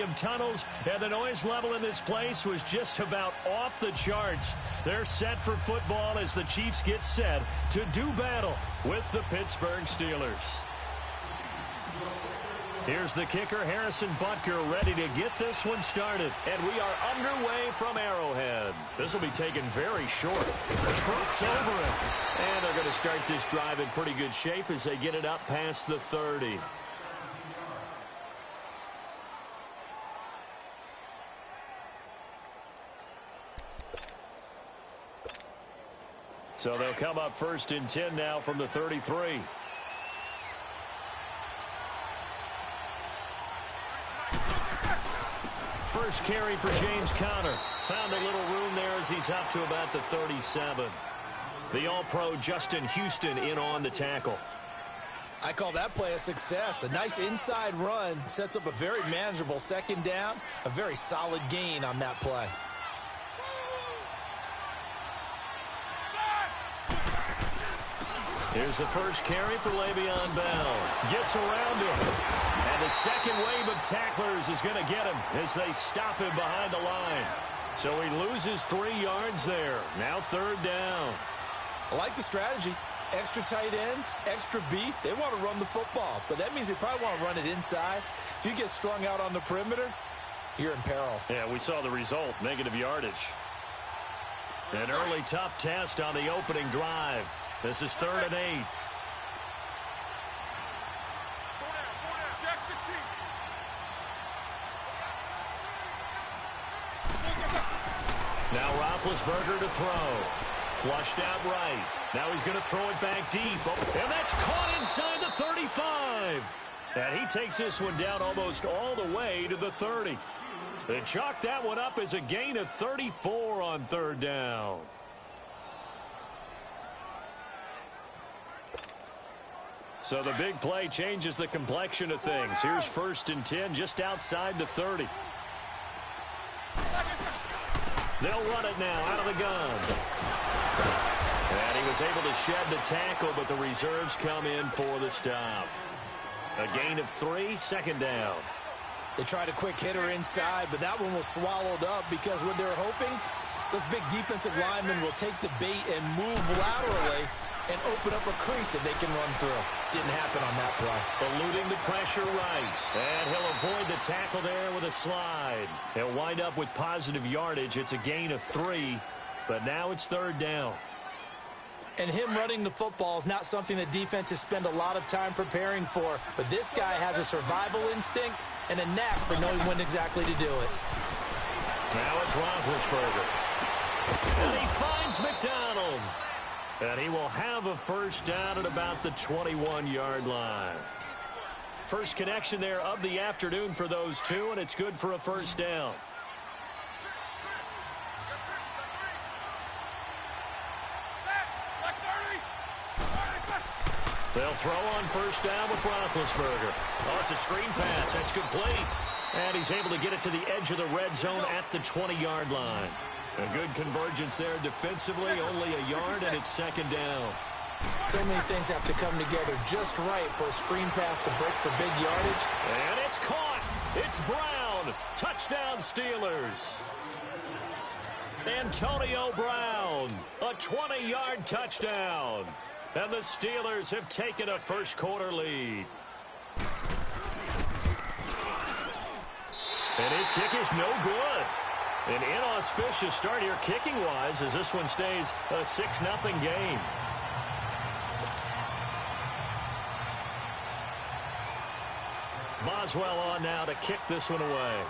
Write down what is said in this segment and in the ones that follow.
stadium tunnels, and the noise level in this place was just about off the charts. They're set for football as the Chiefs get set to do battle with the Pittsburgh Steelers. Here's the kicker, Harrison Butker, ready to get this one started. And we are underway from Arrowhead. This will be taken very short. Trucks over it. And they're going to start this drive in pretty good shape as they get it up past the 30. So they'll come up 1st and 10 now from the 33. First carry for James Conner. Found a little room there as he's up to about the 37. The All-Pro Justin Houston in on the tackle. I call that play a success. A nice inside run sets up a very manageable second down. A very solid gain on that play. Here's the first carry for Le'Veon Bell. Gets around him. And the second wave of tacklers is going to get him as they stop him behind the line. So he loses 3 yards there. Now 3rd down. I like the strategy. Extra tight ends, extra beef. They want to run the football, but that means they probably want to run it inside. If you get strung out on the perimeter, you're in peril. Yeah, we saw the result, negative yardage. An early tough test on the opening drive. This is 3rd and 8. Now Roethlisberger to throw. Flushed out right. Now he's going to throw it back deep. And that's caught inside the 35. And he takes this one down almost all the way to the 30. They chalk that one up as a gain of 34 on 3rd down. So the big play changes the complexion of things. Here's 1st and 10 just outside the 30. They'll run it now out of the gun. And he was able to shed the tackle, but the reserves come in for the stop. A gain of 3, 2nd down. They tried a quick hitter inside, but that one was swallowed up because when they're hoping, those big defensive linemen will take the bait and move laterally and open up a crease that they can run through. Didn't happen on that play. Eluding the pressure right. And he'll avoid the tackle there with a slide. He'll wind up with positive yardage. It's a gain of 3, but now it's 3rd down. And him running the football is not something that defenses spend a lot of time preparing for. But this guy has a survival instinct and a knack for knowing when exactly to do it. Now it's Roethlisberger. And he finds McDonald. And he will have a 1st down at about the 21-yard line. First connection there of the afternoon for those two, and it's good for a 1st down. They'll throw on 1st down with Roethlisberger. Oh, it's a screen pass. That's complete. And he's able to get it to the edge of the red zone at the 20-yard line. A good convergence there defensively, only a yard, and it's 2nd down. So many things have to come together just right for a screen pass to break for big yardage. And it's caught. It's Brown. Touchdown, Steelers. Antonio Brown, a 20-yard touchdown. And the Steelers have taken a first-quarter lead. And his kick is no good. An inauspicious start here kicking-wise as this one stays a 6-0 game. Boswell on now to kick this one away.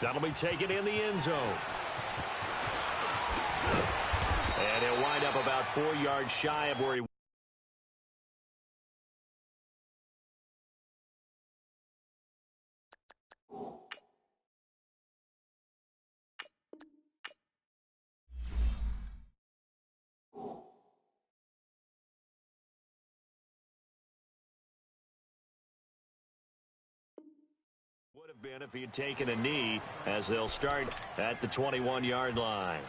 That'll be taken in the end zone. And he'll wind up about 4 yards shy of where he would have been if he had taken a knee, as they'll start at the 21-yard line.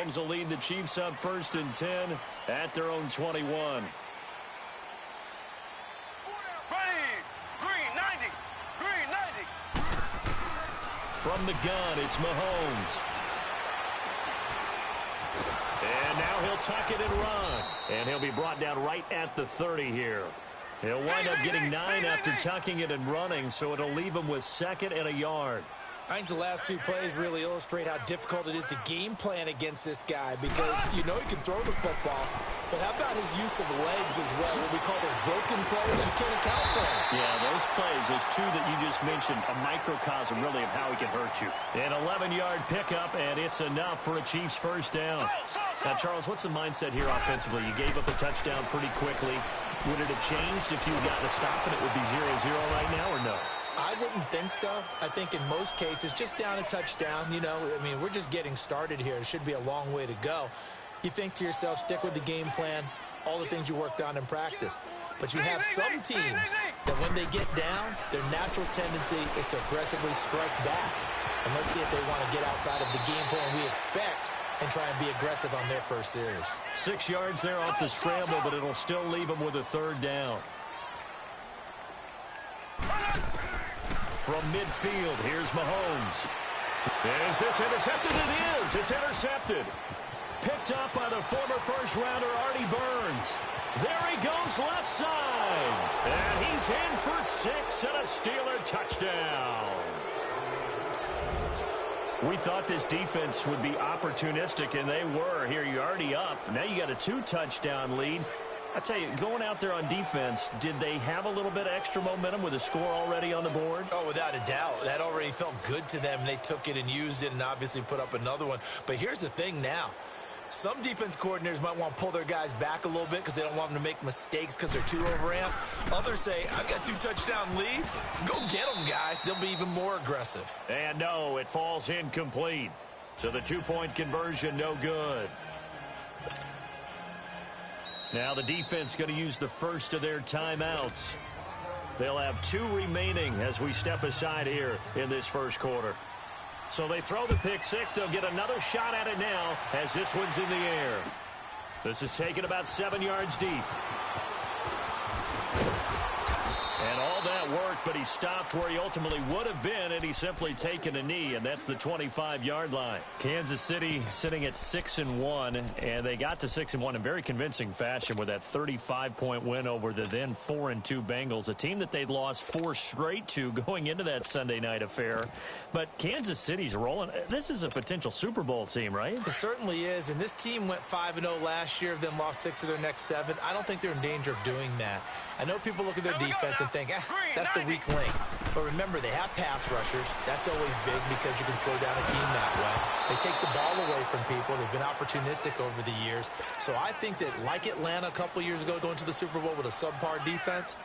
Rams will lead the Chiefs up 1st and 10 at their own 21. From the gun, it's Mahomes. And now he'll tuck it and run. And he'll be brought down right at the 30 here. He'll wind up getting 9 after tucking it and running, so it'll leave him with 2nd and a yard. I think the last 2 plays really illustrate how difficult it is to game plan against this guy because you know he can throw the football, but how about his use of legs as well? What we call those broken plays, you can't account for him. Yeah, those plays, those 2 that you just mentioned, a microcosm really of how he can hurt you. An 11-yard pickup, and it's enough for a Chiefs first down. Now, Charles, what's the mindset here offensively? You gave up a touchdown pretty quickly. Would it have changed if you had gotten a stop and it would be 0-0 right now or no? I wouldn't think so. I think in most cases, just down a touchdown, you know, I mean, we're just getting started here. It should be a long way to go. You think to yourself, stick with the game plan, all the things you worked on in practice. But you have some teams that when they get down, their natural tendency is to aggressively strike back. And let's see if they want to get outside of the game plan we expect and try and be aggressive on their first series. 6 yards there off the scramble, but it'll still leave them with a 3rd down. From midfield, here's Mahomes. Is this intercepted? It is. It's intercepted. Picked up by the former first-rounder Artie Burns. There he goes left side. And he's in for 6 and a Steeler touchdown. We thought this defense would be opportunistic, and they were. Here, you're already up. Now you got a 2-touchdown lead. I tell you, going out there on defense, did they have a little bit of extra momentum with a score already on the board? Oh, without a doubt. That already felt good to them. They took it and used it and obviously put up another one. But here's the thing now. Some defense coordinators might want to pull their guys back a little bit because they don't want them to make mistakes because they're too overamped. Others say, I've got 2-touchdown lead. Go get them, guys. They'll be even more aggressive. And no, it falls incomplete. So the 2-point conversion, no good. Now the defense going to use the first of their timeouts. They'll have 2 remaining as we step aside here in this first quarter. So they throw the pick 6. They'll get another shot at it now as this one's in the air. This is taken about 7 yards deep. And all that worked, but he stopped where he ultimately would have been, and he's simply taken a knee, and that's the 25-yard line. Kansas City sitting at 6-1, and they got to 6-1 in very convincing fashion with that 35-point win over the then 4-2 Bengals, a team that they'd lost 4 straight to going into that Sunday night affair. But Kansas City's rolling. This is a potential Super Bowl team, right? It certainly is, and this team went 5-0 last year, then lost 6 of their next 7. I don't think they're in danger of doing that. I know people look at their defense and think, that's the weak link. But remember, they have pass rushers. That's always big because you can slow down a team that way. They take the ball away from people. They've been opportunistic over the years. So I think that, like Atlanta a couple years ago going to the Super Bowl with a subpar defense,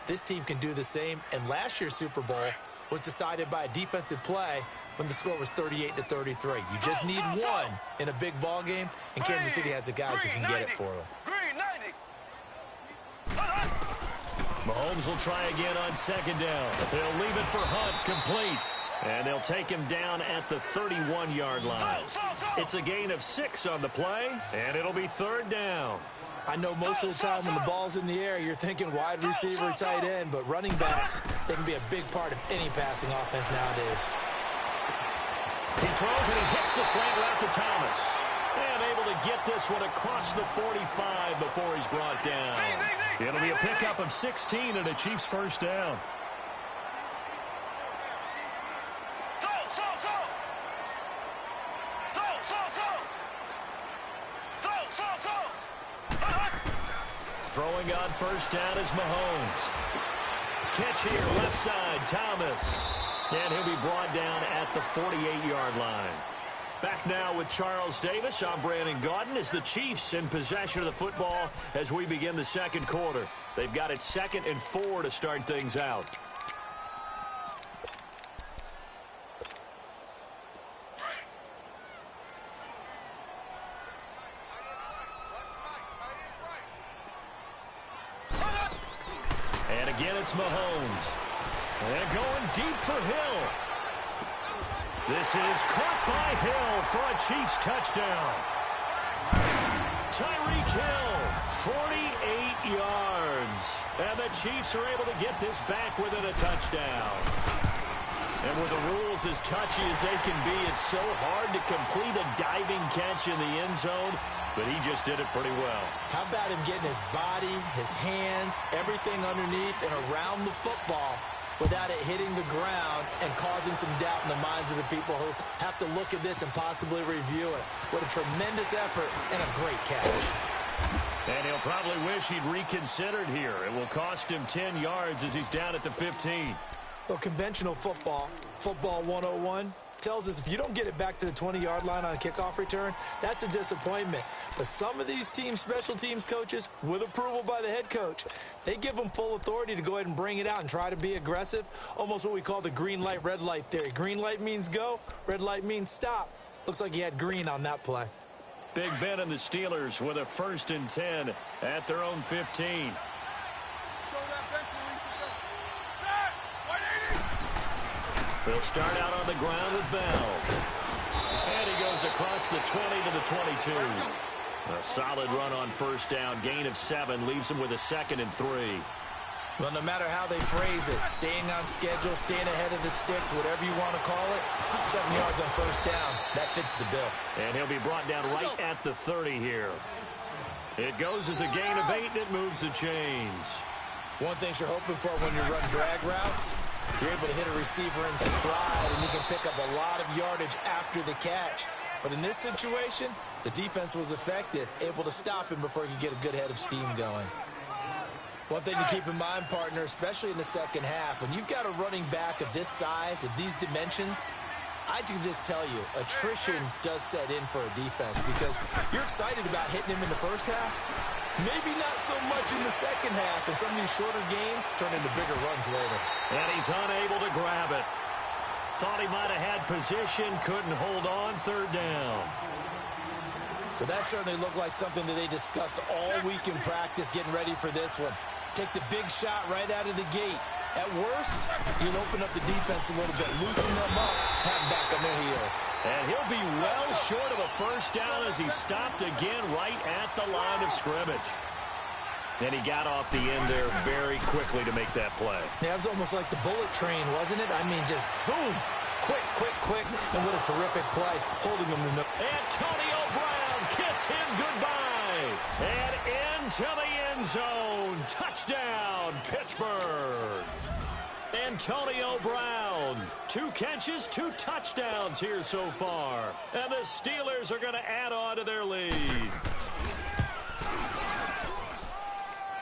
this team can do the same. And last year's Super Bowl was decided by a defensive play when the score was 38-33. You just need one in a big ball game, and Kansas City has the guys who can get it for them. Mahomes will try again on 2nd down. They'll leave it for Hunt, complete. And they'll take him down at the 31-yard line. It's a gain of 6 on the play, and it'll be 3rd down. I know most of the time when the ball's in the air, you're thinking wide receiver, tight end, but running backs, they can be a big part of any passing offense nowadays. He throws and he hits the slant route to Thomas. And able to get this one across the 45 before he's brought down. It'll be a pickup of 16 and a Chiefs first down. Throwing on first down is Mahomes. Catch here, left side, Thomas. And he'll be brought down at the 48-yard line. Back now with Charles Davis. I'm Brandon Gaudin as the Chiefs in possession of the football as we begin the second quarter. They've got it 2nd and 4 to start things out. And again, it's Mahomes. And going deep for Hill. This is caught by Hill for a Chiefs touchdown. Tyreek Hill, 48 yards. And the Chiefs are able to get this back within a touchdown. And with the rules as touchy as they can be, it's so hard to complete a diving catch in the end zone, but he just did it pretty well. How about him getting his body, his hands, everything underneath and around the football without it hitting the ground and causing some doubt in the minds of the people who have to look at this and possibly review it. What a tremendous effort and a great catch. And he'll probably wish he'd reconsidered here. It will cost him 10 yards as he's down at the 15. Well, conventional football 101, tells us if you don't get it back to the 20-yard line on a kickoff return, that's a disappointment. But some of these special teams coaches, with approval by the head coach, they give them full authority to go ahead and bring it out and try to be aggressive, almost what we call the green light, red light theory. Green light means go, red light means stop. Looks like he had green on that play. Big Ben and the Steelers with a 1st and 10 at their own 15. They'll start out on the ground with Bell. And he goes across the 20 to the 22. A solid run on 1st down. Gain of 7 leaves him with a 2nd and 3. Well, no matter how they phrase it, staying on schedule, staying ahead of the sticks, whatever you want to call it, 7 yards on 1st down. That fits the bill. And he'll be brought down right at the 30 here. It goes as a gain of 8, and it moves the chains. One thing you're hoping for when you run drag routes, you're able to hit a receiver in stride, and you can pick up a lot of yardage after the catch. But in this situation, the defense was effective, able to stop him before he could get a good head of steam going. One thing to keep in mind, partner, especially in the second half, when you've got a running back of this size, of these dimensions, I can just tell you, attrition does set in for a defense because you're excited about hitting him in the first half. Maybe not so much in the second half, and some of these shorter gains turn into bigger runs later. And he's unable to grab it. Thought he might have had position, couldn't hold on, 3rd down. Well, that certainly looked like something that they discussed all week in practice getting ready for this one. Take the big shot right out of the gate. At worst, you'll open up the defense a little bit, loosen them up, have them back on their heels. And he'll be well short of a 1st down as he stopped again right at the line of scrimmage. And he got off the end there very quickly to make that play. Yeah, it was almost like the bullet train, wasn't it? I mean, just zoom. Quick, quick, quick. And what a terrific play, holding him in the... Antonio Brown, kiss him goodbye. And into the end zone. Touchdown, Pittsburgh. Antonio Brown, 2 catches, 2 touchdowns here so far. And the Steelers are going to add on to their lead.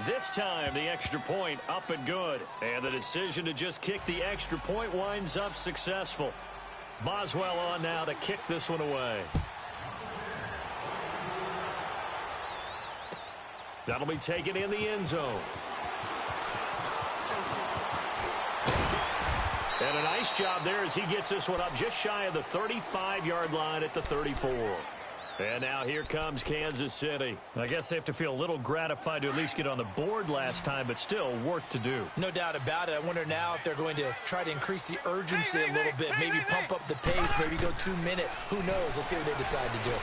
This time, the extra point up and good. And the decision to just kick the extra point winds up successful. Boswell on now to kick this one away. That'll be taken in the end zone. And a nice job there as he gets this one up just shy of the 35-yard line at the 34. And now here comes Kansas City. I guess they have to feel a little gratified to at least get on the board last time, but still work to do. No doubt about it. I wonder now if they're going to try to increase the urgency a little bit, maybe pump up the pace, maybe go 2-minute. Who knows? Let's see what they decide to do.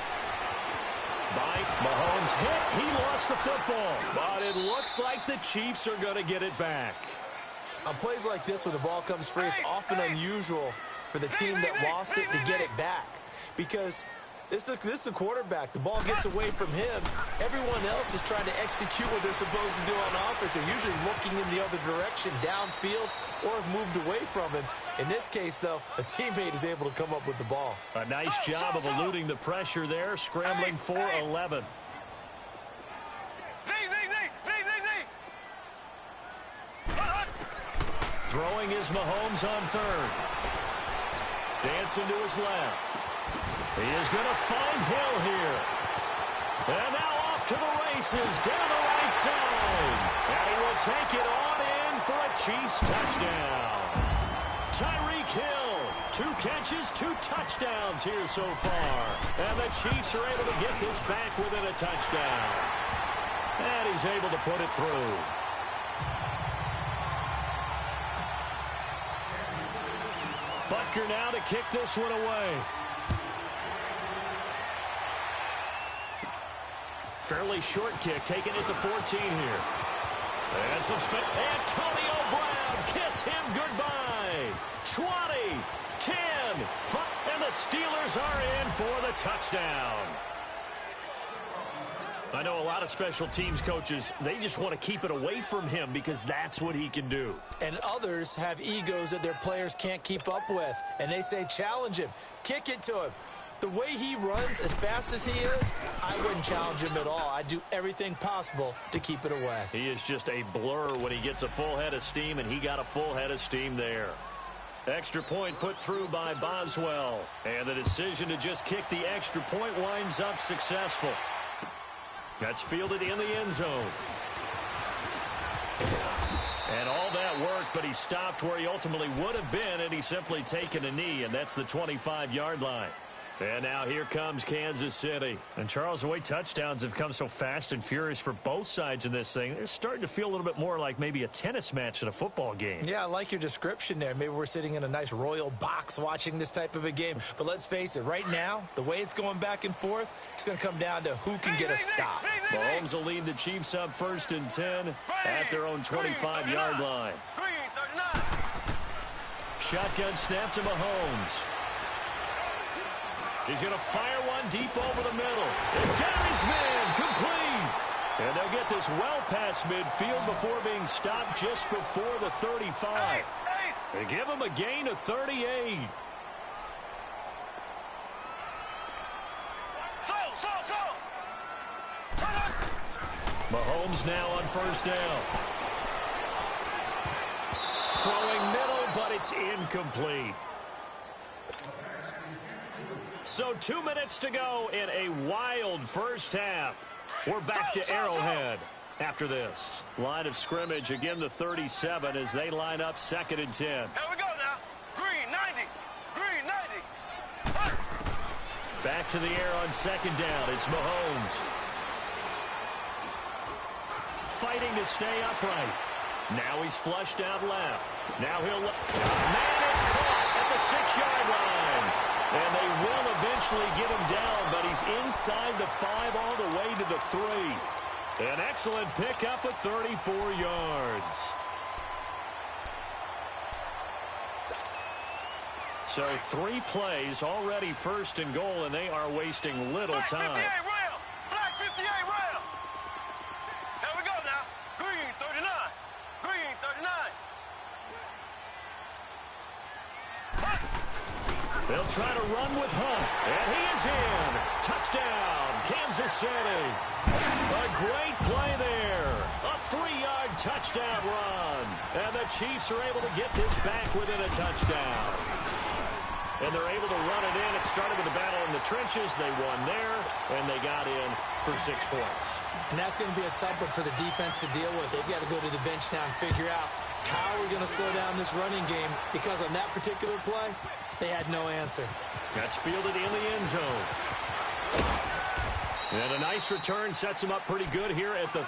Mahomes hit. He lost the football. But it looks like the Chiefs are going to get it back. On plays like this, when the ball comes free, it's often unusual for the team that lost it to get it back. Because this is the quarterback. The ball gets away from him. Everyone else is trying to execute what they're supposed to do on offense. They're usually looking in the other direction, downfield, or have moved away from him. In this case, though, a teammate is able to come up with the ball. A nice job of eluding the pressure there, scrambling for 11. Throwing is Mahomes on 3rd. Dancing to his left. He is going to find Hill here. And now off to the races down the right side. And he will take it on in for a Chiefs touchdown. Tyreek Hill, 2 catches, 2 touchdowns here so far. And the Chiefs are able to get this back within a touchdown. And he's able to put it through. Butker now to kick this one away. Fairly short kick, taking it to 14 here. And some spin. Antonio Brown, kiss him goodbye. 20, 10, 5, and the Steelers are in for the touchdown. I know a lot of special teams coaches, they just want to keep it away from him because that's what he can do. And others have egos that their players can't keep up with. And they say, challenge him, kick it to him. The way he runs as fast as he is, I wouldn't challenge him at all. I'd do everything possible to keep it away. He is just a blur when he gets a full head of steam, and he got a full head of steam there. Extra point put through by Boswell. And the decision to just kick the extra point winds up successful. That's fielded in the end zone. And all that worked, but he stopped where he ultimately would have been, and he's simply taken a knee, and that's the 25-yard line. And now here comes Kansas City. And Charles, the way touchdowns have come so fast and furious for both sides in this thing, it's starting to feel a little bit more like maybe a tennis match at a football game. Yeah, I like your description there. Maybe we're sitting in a nice royal box watching this type of a game. But let's face it, right now, the way it's going back and forth, it's going to come down to who can get a stop. Mahomes will lead the Chiefs up 1st and 10 at their own 25-yard line. Shotgun snap to Mahomes. He's going to fire one deep over the middle. And got his man complete. And they'll get this well past midfield before being stopped just before the 35. They give him a gain of 38. Mahomes now on 1st down. Throwing middle, but it's incomplete. So 2 minutes to go in a wild first half. We're back to Arrowhead after this. Line of scrimmage, again the 37 as they line up 2nd and 10. Here we go now. Green 90. Green 90. Back to the air on 2nd down. It's Mahomes. Fighting to stay upright. Now he's flushed out left. Now he'll... Man, it's caught at the 6-yard line. And they will eventually get him down, but he's inside the 5 all the way to the 3. An excellent pickup of 34 yards. So 3 plays, already 1st and goal, and they are wasting little time. Black 58 rail. Black 58 rail. Here we go now. Green 39. Green 39. They'll try to run with Hunt, and he is in. Touchdown, Kansas City. A great play there. A 3-yard touchdown run. And the Chiefs are able to get this back within a touchdown. And they're able to run it in. It started with a battle in the trenches. They won there, and they got in for 6 points. And that's going to be a tough one for the defense to deal with. They've got to go to the bench now and figure out how we're going to slow down this running game, because on that particular play, they had no answer. That's fielded in the end zone. And a nice return sets him up pretty good here at the...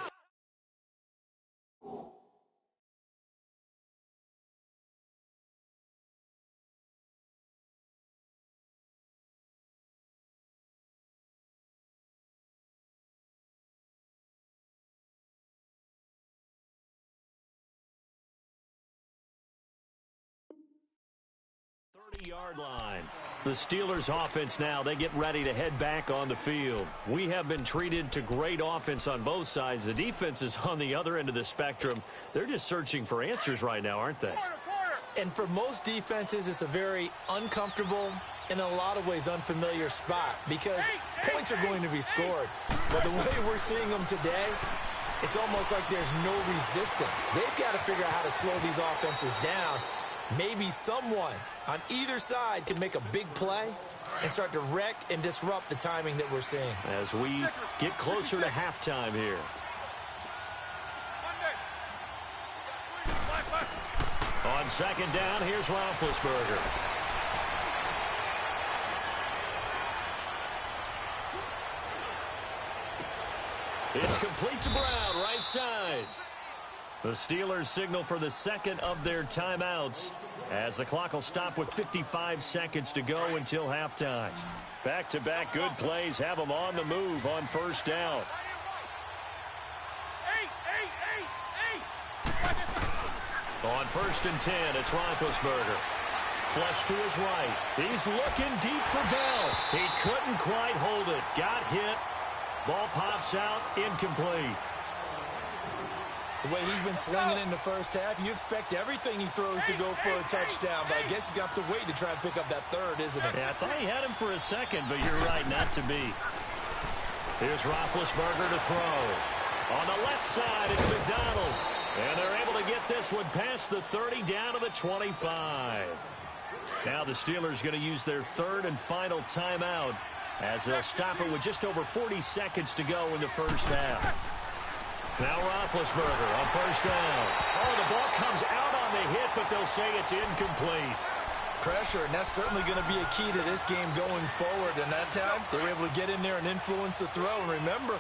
yard line. The Steelers offense now, they get ready to head back on the field. We have been treated to great offense on both sides. The defense is on the other end of the spectrum. They're just searching for answers right now, aren't they? And for most defenses, it's a very uncomfortable, in a lot of ways, unfamiliar spot, because points are going to be scored. But the way we're seeing them today, it's almost like there's no resistance. They've got to figure out how to slow these offenses down. Maybe someone on either side can make a big play and start to wreck and disrupt the timing that we're seeing. As we get closer to halftime here. On 2nd down, here's Roethlisberger. It's complete to Brown, right side. The Steelers signal for the 2nd of their timeouts as the clock will stop with 55 seconds to go until halftime. Back-to-back good plays have them on the move on 1st down. On 1st and 10, it's Roethlisberger. Flush to his right. He's looking deep for Bell. He couldn't quite hold it. Got hit. Ball pops out. Incomplete. The way he's been slinging in the first half, you expect everything he throws to go for a touchdown, but I guess he's going to have to wait to try and pick up that third, isn't he? Yeah, I thought he had him for a second, but you're right, not to be. Here's Roethlisberger to throw. On the left side, it's McDonald. And they're able to get this one past the 30 down to the 25. Now the Steelers going to use their third and final timeout as they'll stop it with just over 40 seconds to go in the first half. Now Roethlisberger on 1st down. Oh, the ball comes out on the hit, but they'll say it's incomplete. Pressure, and that's certainly going to be a key to this game going forward. And that time, they were able to get in there and influence the throw. And remember,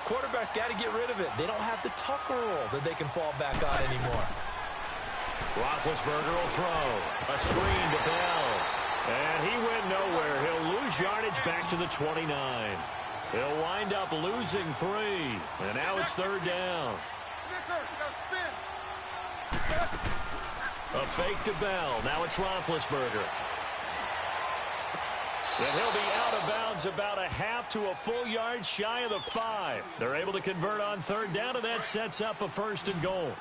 quarterbacks got to get rid of it. They don't have the Tucker roll that they can fall back on anymore. Roethlisberger will throw. A screen to Bell. And he went nowhere. He'll lose yardage back to the 29. He'll wind up losing 3. And now it's 3rd down. A fake to Bell. Now it's Roethlisberger. And he'll be out of bounds about a half to a full yard shy of the 5. They're able to convert on 3rd down, and that sets up a 1st and goal.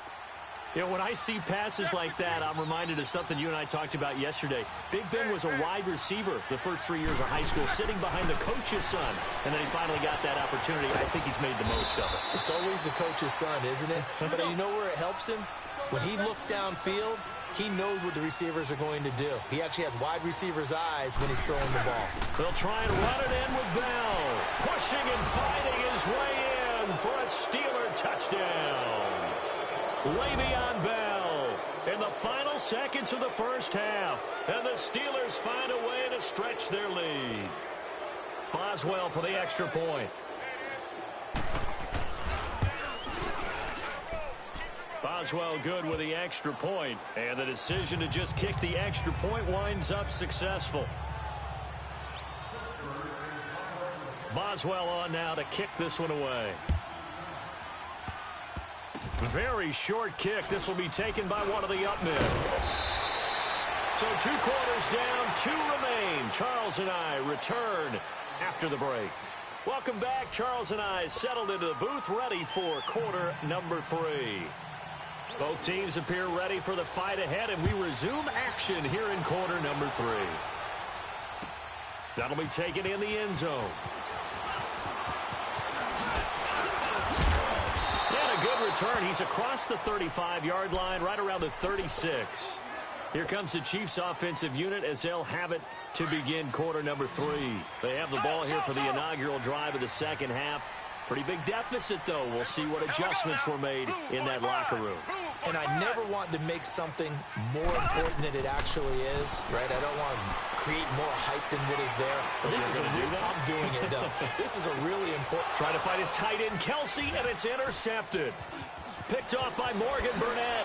You know, when I see passes like that, I'm reminded of something you and I talked about yesterday. Big Ben was a wide receiver the first 3 years of high school, sitting behind the coach's son, and then he finally got that opportunity. I think he's made the most of it. It's always the coach's son, isn't it? But you know where it helps him? When he looks downfield, he knows what the receivers are going to do. He actually has wide receivers' eyes when he's throwing the ball. They'll try and run it in with Bell. Pushing and fighting his way in for a Steeler touchdown. Le'Veon Bell in the final seconds of the first half. And the Steelers find a way to stretch their lead. Boswell for the extra point. Boswell good with the extra point, and the decision to just kick the extra point winds up successful. Boswell on now to kick this one away. Very short kick. This will be taken by one of the up men. So 2 quarters down, 2 remain. Charles and I return after the break. Welcome back. Charles and I settled into the booth, ready for quarter number 3. Both teams appear ready for the fight ahead, and we resume action here in quarter number 3. That'll be taken in the end zone. And a good return. He's across the 35-yard line, right around the 36. Here comes the Chiefs offensive unit as they'll have it to begin quarter number 3. They have the ball here for the inaugural drive of the second half. Pretty big deficit, though. We'll see what adjustments were made in that locker room. And I never want to make something more important than it actually is, right? I don't want to create more hype than what is there. But this is I'm doing it, though. This is a really important. Trying to fight his tight end, Kelsey, and it's intercepted. Picked off by Morgan Burnett.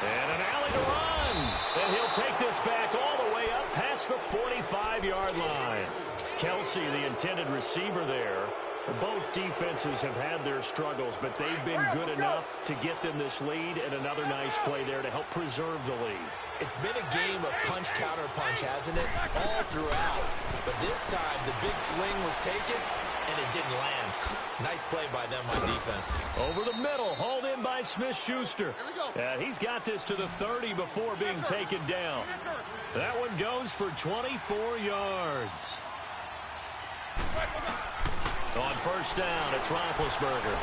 And an alley to run. And he'll take this back all the way up past the 45-yard line. Kelsey, the intended receiver there. Both defenses have had their struggles, but they've been good enough to get them this lead, and another nice play there to help preserve the lead. It's been a game of punch-counter-punch, hasn't it? All throughout. But this time, the big swing was taken, and it didn't land. Nice play by them on defense. Over the middle, hauled in by Smith-Schuster. He's got this to the 30 before being taken down. That one goes for 24 yards. On 1st down, it's Roethlisberger.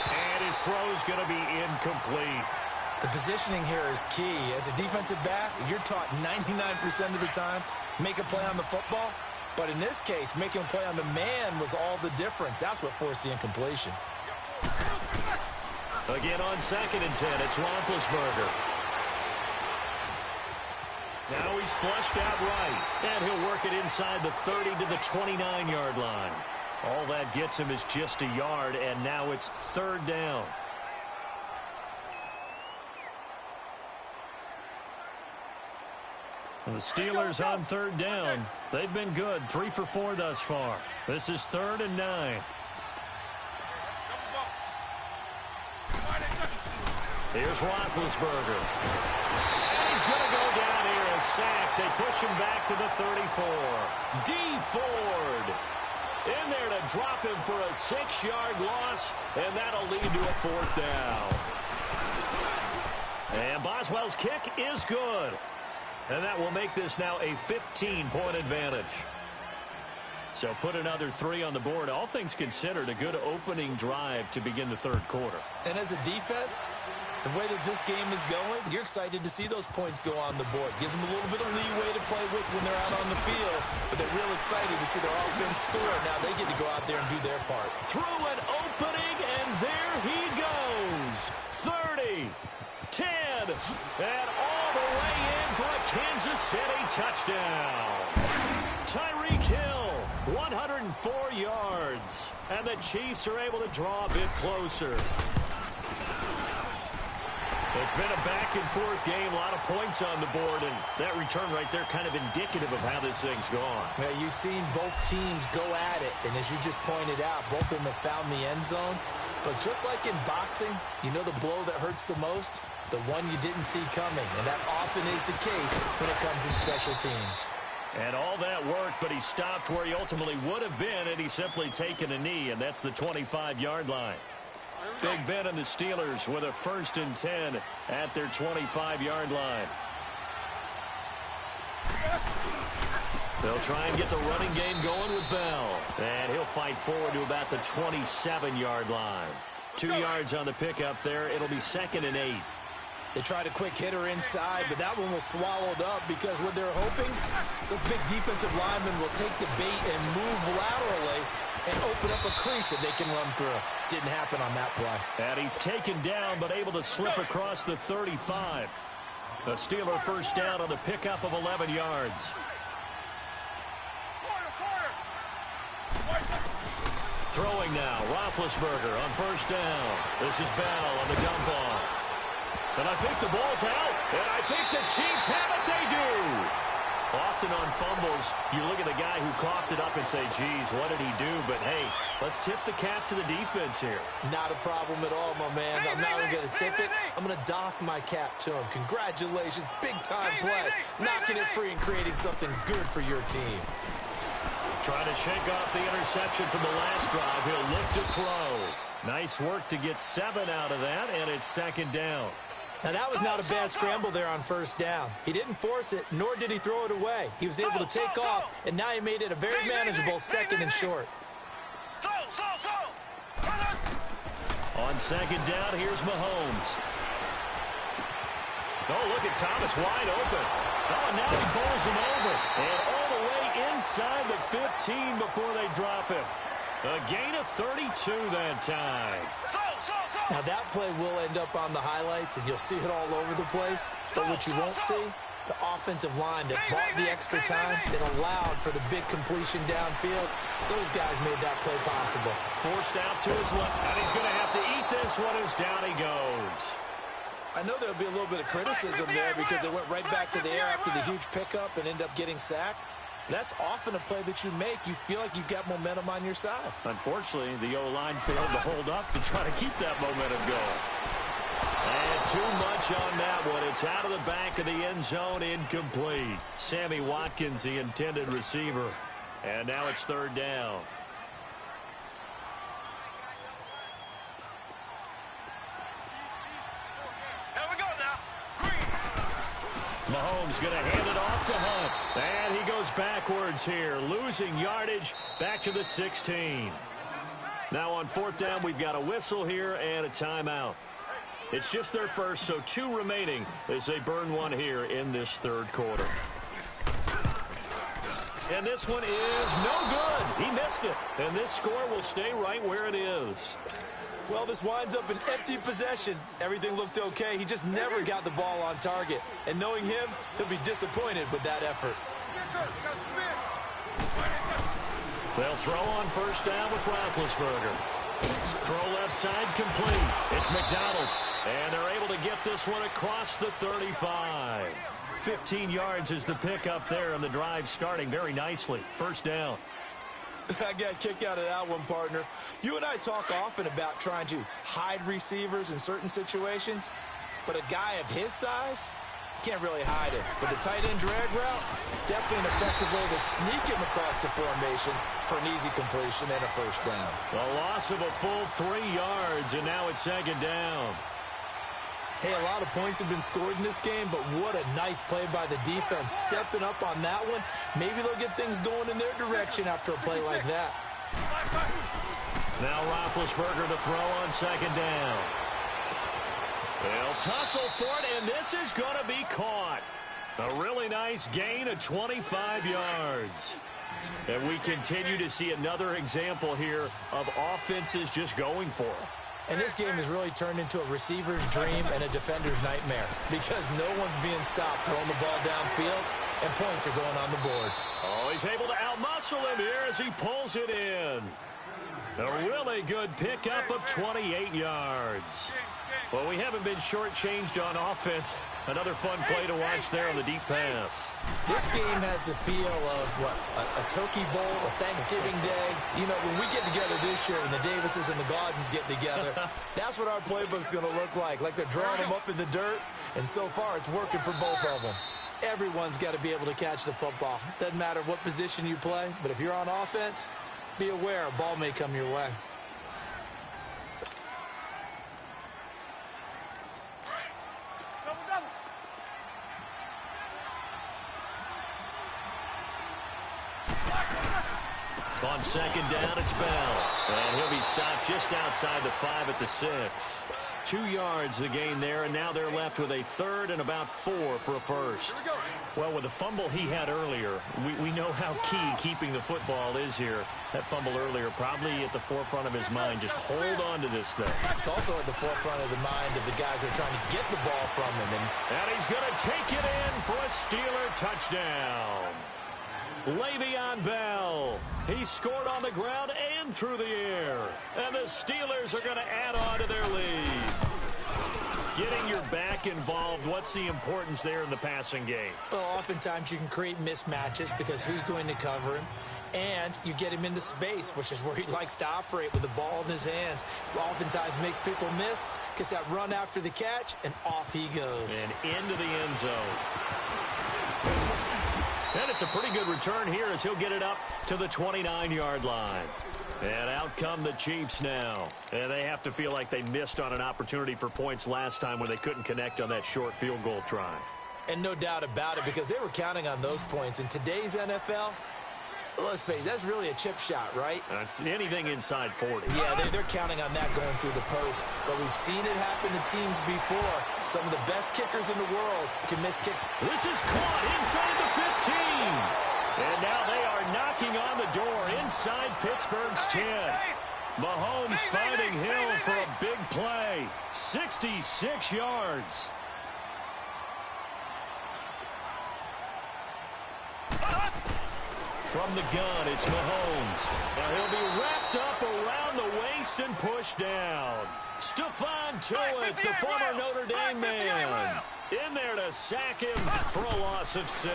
And his throw's going to be incomplete. The positioning here is key. As a defensive back, you're taught 99% of the time, make a play on the football. But in this case, making a play on the man was all the difference. That's what forced the incompletion. Again on 2nd and 10, it's Roethlisberger. Now he's flushed out right, and he'll work it inside the 30 to the 29-yard line. All that gets him is just a yard, and now it's 3rd down. And the Steelers on 3rd down. They've been good, 3 for 4 thus far. This is 3rd and 9. Here's Roethlisberger. And he's going to go down here, a sack. They push him back to the 34. Dee Ford in there to drop him for a 6-yard loss, and that'll lead to a 4th down. And Boswell's kick is good. And that will make this now a 15-point advantage. So put another 3 on the board. All things considered, a good opening drive to begin the third quarter. And as a defense, the way that this game is going, you're excited to see those points go on the board. Gives them a little bit of leeway to play with when they're out on the field, but they're real excited to see their offense score. Now they get to go out there and do their part. Through an opening, and there he goes. 30, 10, and all the way in for a Kansas City touchdown. Tyreek Hill, 104 yards, and the Chiefs are able to draw a bit closer. It's been a back-and-forth game, a lot of points on the board, and that return right there kind of indicative of how this thing's gone. Yeah, you've seen both teams go at it, and as you just pointed out, both of them have found the end zone. But just like in boxing, you know the blow that hurts the most? The one you didn't see coming, and that often is the case when it comes in special teams. And all that work, but he stopped where he ultimately would have been, and he's simply taken a knee, and that's the 25-yard line. Big Ben and the Steelers with a 1st and 10 at their 25-yard line. They'll try and get the running game going with Bell. And he'll fight forward to about the 27-yard line. 2 yards on the pickup there. It'll be 2nd and 8. They tried a quick hitter inside, but that one was swallowed up because what they're hoping, those big defensive linemen will take the bait and move laterally and open up a crease that they can run through. Didn't happen on that play. And he's taken down, but able to slip across the 35. A Steeler 1st down on the pickup of 11 yards. Throwing now, Roethlisberger on 1st down. This is Bell on the dump off. And I think the ball's out, and I think the Chiefs have it. They do. Often on fumbles, you look at the guy who coughed it up and say, geez, what did he do? But, hey, let's tip the cap to the defense here. Not a problem at all, my man. I'm not even going to tip it. I'm going to doff my cap to him. Congratulations, big-time play. Knocking it free and creating something good for your team. Trying to shake off the interception from the last drive. He'll look to throw. Nice work to get 7 out of that, and it's 2nd down. Now, that was not a bad scramble there on 1st down. He didn't force it, nor did he throw it away. He was able to take off, and now he made it a very manageable 2nd and short. On 2nd down, here's Mahomes. Oh, look at Thomas wide open. Oh, and now he bowls him over. And all the way inside the 15 before they drop him. A gain of 32 that time. Now, that play will end up on the highlights, and you'll see it all over the place. But what you won't see, the offensive line that bought the extra time, that allowed for the big completion downfield, those guys made that play possible. Forced out to his left, and he's going to have to eat this one as down he goes. I know there'll be a little bit of criticism there because they went right back to the air after the huge pickup and ended up getting sacked. That's often a play that you make. You feel like you've got momentum on your side. Unfortunately, the O-line failed to hold up to try to keep that momentum going. And too much on that one. It's out of the back of the end zone, incomplete. Sammy Watkins, the intended receiver. And now it's 3rd down. Mahomes going to hand it off to Hunt. And he goes backwards here, losing yardage back to the 16. Now on 4th down, we've got a whistle here and a timeout. It's just their first, so 2 remaining as they burn one here in this 3rd quarter. And this one is no good. He missed it. And this score will stay right where it is. Well, this winds up an empty possession. Everything looked okay. He just never got the ball on target. And knowing him, he'll be disappointed with that effort. They'll throw on 1st down with Roethlisberger. Throw left side complete. It's McDonald. And they're able to get this one across the 35. 15 yards is the pickup there, and the drive starting very nicely. 1st down. I got a kick out of that one, partner. You and I talk often about trying to hide receivers in certain situations. but a guy of his size can't really hide it. But the tight end drag route, definitely an effective way to sneak him across the formation for an easy completion and a first down. A loss of a full 3 yards, and now it's second down. Hey, a lot of points have been scored in this game, but what a nice play by the defense. Stepping up on that one, maybe they'll get things going in their direction after a play like that. Now Roethlisberger to throw on second down. They'll tussle for it, and this is going to be caught. A really nice gain of 25 yards. And we continue to see another example here of offenses just going for it. And this game has really turned into a receiver's dream and a defender's nightmare because no one's being stopped throwing the ball downfield, and points are going on the board. Oh, he's able to outmuscle him here as he pulls it in. A really good pickup of 28 yards. Well, we haven't been shortchanged on offense. Another fun play to watch there on the deep pass. This game has the feel of, a Turkey Bowl, a Thanksgiving Day. You know, when we get together this year and the Davises and the Gaudens get together, that's what our playbook's going to look like they're drawing them up in the dirt, and so far it's working for both of them. Everyone's got to be able to catch the football. Doesn't matter what position you play, but if you're on offense, be aware a ball may come your way. On second down, it's Bell. And he'll be stopped just outside the 5 at the 6. 2 yards the gain there, and now they're left with a third and about 4 for a first. Well, with the fumble he had earlier, we know how key keeping the football is here. That fumble earlier probably at the forefront of his mind. Just hold on to this thing. It's also at the forefront of the mind of the guys who are trying to get the ball from him. And he's going to take it in for a Steeler touchdown. Le'Veon Bell. He scored on the ground and through the air. And the Steelers are going to add on to their lead. Getting your back involved, what's the importance there in the passing game? Well, oftentimes you can create mismatches because who's going to cover him? And you get him into space, which is where he likes to operate with the ball in his hands. Oftentimes makes people miss, gets that run after the catch, and off he goes. And into the end zone. And it's a pretty good return here as he'll get it up to the 29-yard line. And out come the Chiefs now. And they have to feel like they missed on an opportunity for points last time when they couldn't connect on that short field goal try. And no doubt about it, because they were counting on those points. In today's NFL, let's face it, that's really a chip shot, right? That's anything inside 40. Yeah, they're counting on that going through the post. But we've seen it happen to teams before. Some of the best kickers in the world can miss kicks. This is caught inside the 15. And now they are knocking on the door inside Pittsburgh's 10. Mahomes finding Hill for a big play. 66 yards. From the gun, it's Mahomes. Now he'll be wrapped up around the waist and pushed down. Stephon Tuitt, the former Notre Dame man, in there to sack him for a loss of 6.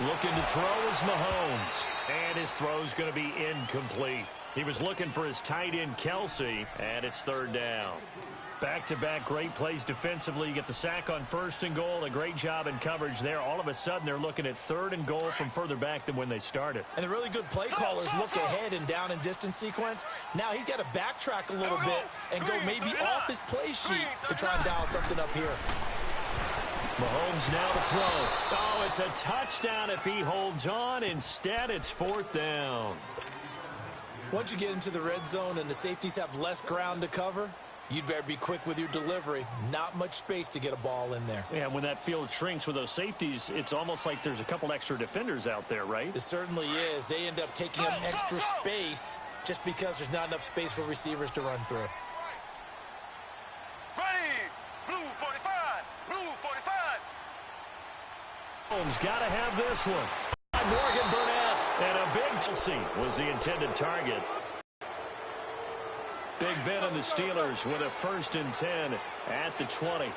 Looking to throw is Mahomes, and his throw's going to be incomplete. He was looking for his tight end, Kelsey, and it's third down. Back-to-back great plays defensively. You get the sack on 1st and goal. A great job in coverage there. All of a sudden, they're looking at 3rd and goal from further back than when they started. And the really good play callers look ahead and down and distance sequence. Now he's got to backtrack a little bit and go maybe off his play sheet to try and dial something up here. Mahomes now to throw. Oh, it's a touchdown if he holds on. Instead, it's 4th down. Once you get into the red zone and the safeties have less ground to cover, you'd better be quick with your delivery. Not much space to get a ball in there. Yeah, when that field shrinks with those safeties, it's almost like there's a couple extra defenders out there, right? It certainly is. They end up taking up extra space just because there's not enough space for receivers to run through. Ready, blue 45, blue 45. Mahomes got to have this one. Morgan Burnett, and a big Chelsea was the intended target. Big Ben and the Steelers with a 1st and 10 at the 20.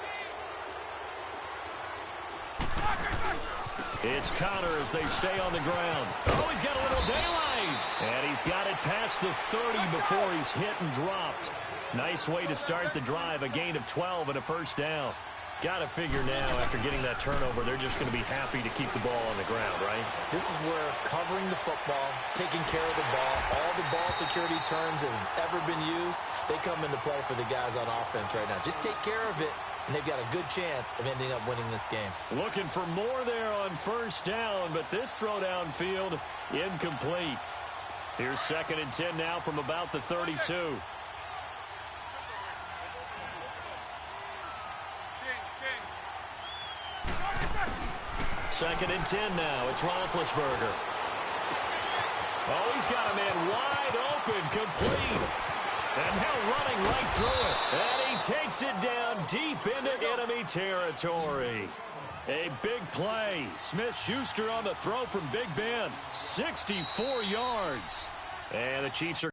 It's Connor as they stay on the ground. Oh, he's got a little daylight. And he's got it past the 30 before he's hit and dropped. Nice way to start the drive, a gain of 12 and a first down. Got to figure now, after getting that turnover, they're just going to be happy to keep the ball on the ground, right? This is where covering the football, taking care of the ball, all the ball security terms that have ever been used, they come into play for the guys on offense right now. Just take care of it, and they've got a good chance of ending up winning this game. Looking for more there on first down, but this throw downfield, incomplete. Here's 2nd and 10 now from about the 32. Second and 10 now. It's Roethlisberger. Oh, he's got a man wide open, complete. And now running right through it. And he takes it down deep into enemy territory. A big play. Smith-Schuster on the throw from Big Ben. 64 yards. And the Chiefs are